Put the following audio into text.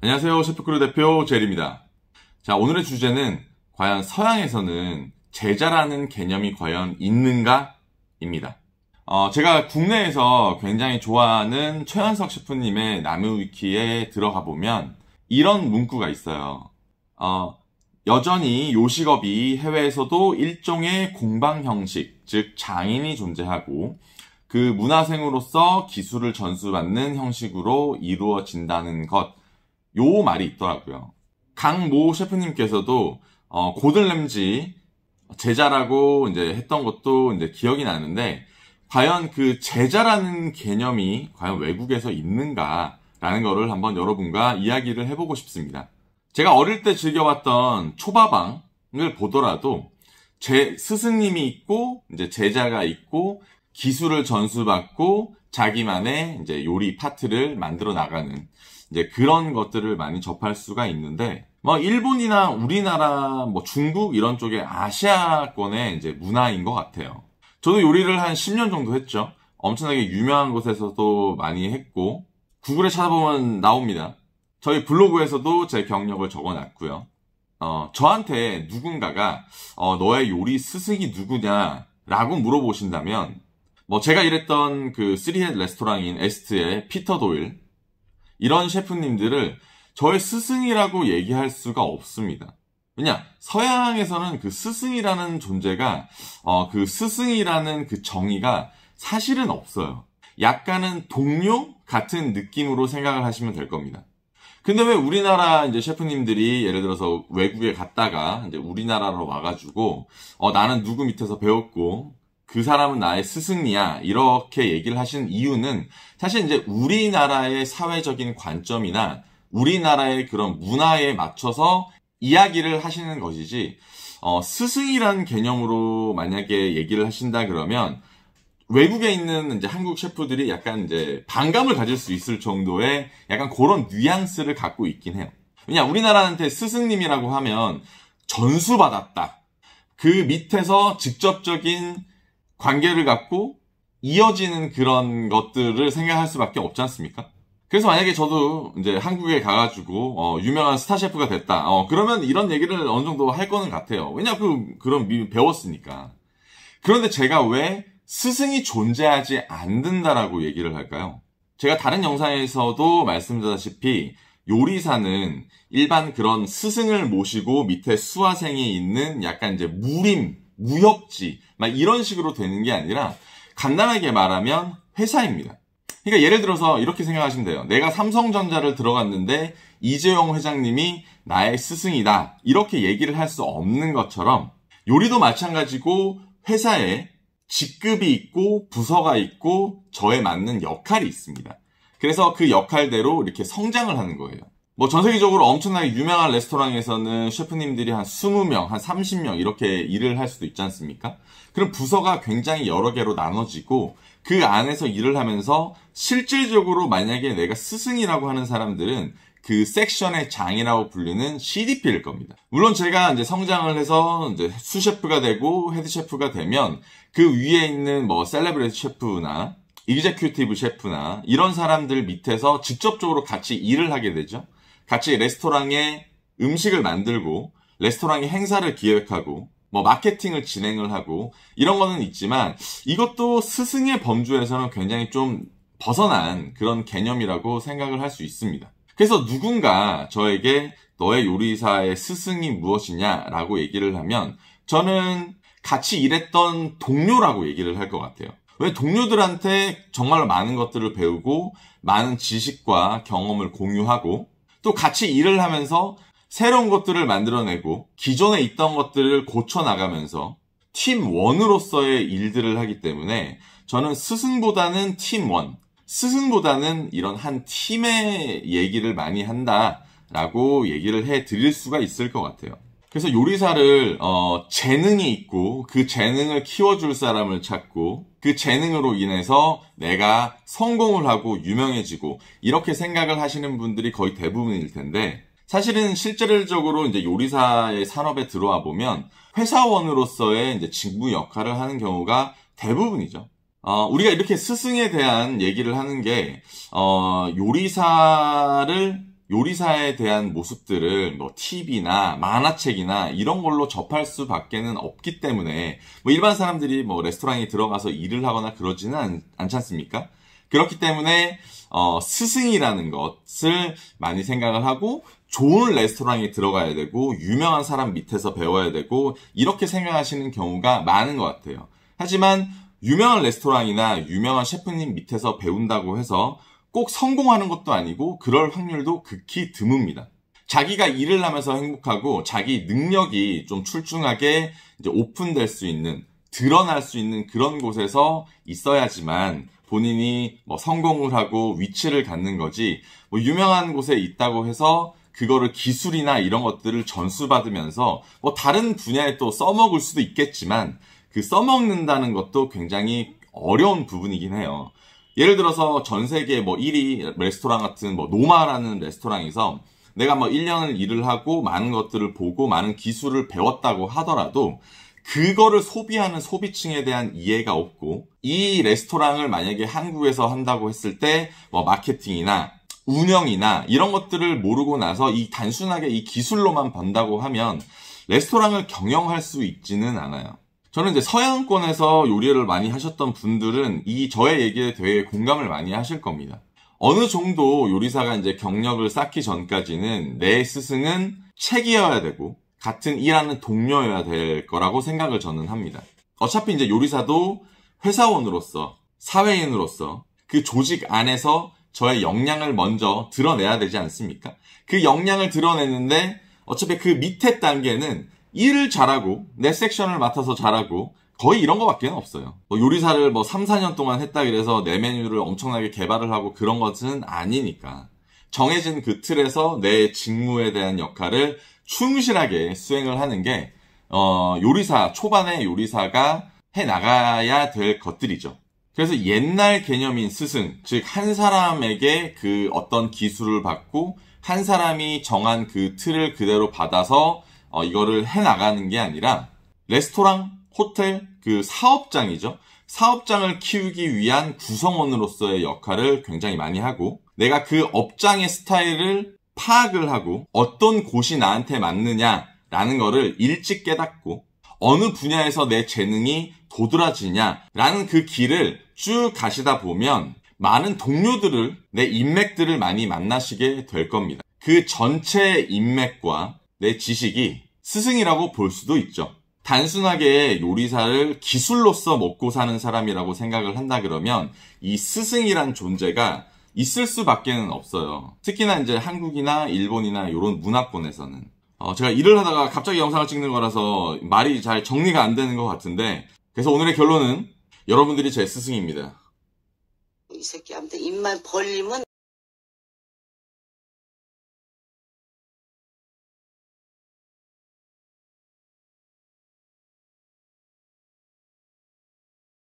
안녕하세요. 셰프크루 대표 제리입니다. 자, 오늘의 주제는 과연 서양에서는 제자라는 개념이 과연 있는가? 입니다. 제가 국내에서 굉장히 좋아하는 최현석 셰프님의 나무위키에 들어가 보면 이런 문구가 있어요. 여전히 요식업이 해외에서도 일종의 공방 형식, 즉 장인이 존재하고 그 문화생으로서 기술을 전수받는 형식으로 이루어진다는 것, 요 말이 있더라고요. 강모 셰프님께서도 고든 램지 제자라고 이제 했던 것도 이제 기억이 나는데, 과연 그 제자라는 개념이 과연 외국에서 있는가라는 거를 한번 여러분과 이야기를 해보고 싶습니다. 제가 어릴 때 즐겨봤던 초밥왕을 보더라도 제 스승님이 있고 이제 제자가 있고 기술을 전수받고 자기만의 이제 요리 파트를 만들어 나가는 이제 그런 것들을 많이 접할 수가 있는데, 일본이나 우리나라, 중국 이런 쪽의 아시아권의 이제 문화인 것 같아요. 저도 요리를 한 10년 정도 했죠. 엄청나게 유명한 곳에서도 많이 했고, 구글에 찾아보면 나옵니다. 저희 블로그에서도 제 경력을 적어놨고요. 저한테 누군가가 너의 요리 스승이 누구냐라고 물어보신다면, 제가 일했던 그 3햇 레스토랑인 에스트의 피터 도일, 이런 셰프님들을 저의 스승이라고 얘기할 수가 없습니다. 왜냐? 서양에서는 그 스승이라는 존재가, 그 스승이라는 그 정의가 사실은 없어요. 약간은 동료 같은 느낌으로 생각을 하시면 될 겁니다. 근데 왜 우리나라 이제 셰프님들이 예를 들어서 외국에 갔다가 이제 우리나라로 와가지고, 나는 누구 밑에서 배웠고, 그 사람은 나의 스승이야, 이렇게 얘기를 하신 이유는 사실 이제 우리나라의 사회적인 관점이나 우리나라의 그런 문화에 맞춰서 이야기를 하시는 것이지, 스승이라는 개념으로 만약에 얘기를 하신다 그러면 외국에 있는 이제 한국 셰프들이 약간 이제 반감을 가질 수 있을 정도의 약간 그런 뉘앙스를 갖고 있긴 해요. 왜냐, 우리나라한테 스승님이라고 하면 전수받았다, 그 밑에서 직접적인 관계를 갖고 이어지는 그런 것들을 생각할 수밖에 없지 않습니까? 그래서 만약에 저도 이제 한국에 가가지고 유명한 스타 셰프가 됐다, 그러면 이런 얘기를 어느 정도 할 거는 같아요. 왜냐, 그런 배웠으니까. 그런데 제가 왜 스승이 존재하지 않는다라고 얘기를 할까요? 제가 다른 영상에서도 말씀드렸다시피 요리사는 일반 그런 스승을 모시고 밑에 수화생이 있는 약간 이제 무협지, 막 이런 식으로 되는 게 아니라 간단하게 말하면 회사입니다. 그러니까 예를 들어서 이렇게 생각하시면 돼요. 내가 삼성전자를 들어갔는데 이재용 회장님이 나의 스승이다, 이렇게 얘기를 할 수 없는 것처럼 요리도 마찬가지고 회사에 직급이 있고 부서가 있고 저에 맞는 역할이 있습니다. 그래서 그 역할대로 이렇게 성장을 하는 거예요. 전 세계적으로 엄청나게 유명한 레스토랑에서는 셰프님들이 한 20명, 한 30명 이렇게 일을 할 수도 있지 않습니까? 그럼 부서가 굉장히 여러 개로 나눠지고 그 안에서 일을 하면서 실질적으로 만약에 내가 스승이라고 하는 사람들은 그 섹션의 장이라고 불리는 CDP일 겁니다. 물론 제가 이제 성장을 해서 이제 수셰프가 되고 헤드셰프가 되면 그 위에 있는 셀레브리티 셰프나 이그제큐티브 셰프나 이런 사람들 밑에서 직접적으로 같이 일을 하게 되죠. 같이 레스토랑에 음식을 만들고 레스토랑의 행사를 기획하고 마케팅을 진행을 하고 이런 거는 있지만, 이것도 스승의 범주에서는 굉장히 좀 벗어난 그런 개념이라고 생각을 할 수 있습니다. 그래서 누군가 저에게 너의 요리사의 스승이 무엇이냐라고 얘기를 하면 저는 같이 일했던 동료라고 얘기를 할 것 같아요. 왜? 동료들한테 정말로 많은 것들을 배우고 많은 지식과 경험을 공유하고 또 같이 일을 하면서 새로운 것들을 만들어내고 기존에 있던 것들을 고쳐나가면서 팀원으로서의 일들을 하기 때문에 저는 스승보다는 팀원, 스승보다는 이런 한 팀의 얘기를 많이 한다라고 얘기를 해드릴 수가 있을 것 같아요. 그래서 요리사를 재능이 있고 그 재능을 키워줄 사람을 찾고 그 재능으로 인해서 내가 성공을 하고 유명해지고 이렇게 생각을 하시는 분들이 거의 대부분일 텐데, 사실은 실질적으로 이제 요리사의 산업에 들어와 보면 회사원으로서의 이제 직무 역할을 하는 경우가 대부분이죠. 우리가 이렇게 스승에 대한 얘기를 하는 게, 요리사에 대한 모습들을 뭐 TV나 만화책이나 이런 걸로 접할 수밖에는 없기 때문에 뭐 일반 사람들이 뭐 레스토랑에 들어가서 일을 하거나 그러지는 않지 않습니까? 그렇기 때문에 스승이라는 것을 많이 생각을 하고 좋은 레스토랑에 들어가야 되고 유명한 사람 밑에서 배워야 되고 이렇게 생각하시는 경우가 많은 것 같아요. 하지만 유명한 레스토랑이나 유명한 셰프님 밑에서 배운다고 해서 꼭 성공하는 것도 아니고 그럴 확률도 극히 드뭅니다. 자기가 일을 하면서 행복하고 자기 능력이 좀 출중하게 이제 오픈될 수 있는, 드러날 수 있는 그런 곳에서 있어야지만 본인이 뭐 성공을 하고 위치를 갖는 거지, 뭐 유명한 곳에 있다고 해서 그거를 기술이나 이런 것들을 전수받으면서 뭐 다른 분야에 또 써먹을 수도 있겠지만 그 써먹는다는 것도 굉장히 어려운 부분이긴 해요. 예를 들어서 전 세계 뭐 1위 레스토랑 같은 뭐 노마라는 레스토랑에서 내가 뭐 1년을 일을 하고 많은 것들을 보고 많은 기술을 배웠다고 하더라도 그거를 소비하는 소비층에 대한 이해가 없고 이 레스토랑을 만약에 한국에서 한다고 했을 때 뭐 마케팅이나 운영이나 이런 것들을 모르고 나서 이 단순하게 이 기술로만 번다고 하면 레스토랑을 경영할 수 있지는 않아요. 저는 이제 서양권에서 요리를 많이 하셨던 분들은 이 저의 얘기에 되게 공감을 많이 하실 겁니다. 어느 정도 요리사가 이제 경력을 쌓기 전까지는 내 스승은 책이어야 되고 같은 일하는 동료여야 될 거라고 생각을 저는 합니다. 어차피 이제 요리사도 회사원으로서, 사회인으로서 그 조직 안에서 저의 역량을 먼저 드러내야 되지 않습니까? 그 역량을 드러내는데 어차피 그 밑에 단계는 일을 잘하고 내 섹션을 맡아서 잘하고 거의 이런 거밖에 없어요. 뭐 요리사를 뭐 3, 4년 동안 했다 그래서 내 메뉴를 엄청나게 개발을 하고 그런 것은 아니니까 정해진 그 틀에서 내 직무에 대한 역할을 충실하게 수행을 하는 게 요리사, 초반의 요리사가 해나가야 될 것들이죠. 그래서 옛날 개념인 스승, 즉 한 사람에게 그 어떤 기술을 받고 한 사람이 정한 그 틀을 그대로 받아서 이거를 해나가는 게 아니라 레스토랑, 호텔, 그 사업장이죠. 사업장을 키우기 위한 구성원으로서의 역할을 굉장히 많이 하고 내가 그 업장의 스타일을 파악을 하고 어떤 곳이 나한테 맞느냐라는 거를 일찍 깨닫고 어느 분야에서 내 재능이 도드라지냐라는 그 길을 쭉 가시다 보면 많은 동료들을, 내 인맥들을 많이 만나시게 될 겁니다. 그 전체 인맥과 내 지식이 스승이라고 볼 수도 있죠. 단순하게 요리사를 기술로서 먹고 사는 사람이라고 생각을 한다 그러면 이 스승이란 존재가 있을 수밖에는 없어요. 특히나 이제 한국이나 일본이나 이런 문화권에서는 제가 일을 하다가 갑자기 영상을 찍는 거라서 말이 잘 정리가 안 되는 것 같은데 그래서 오늘의 결론은 여러분들이 제 스승입니다. 이 새끼한테 입만 벌리면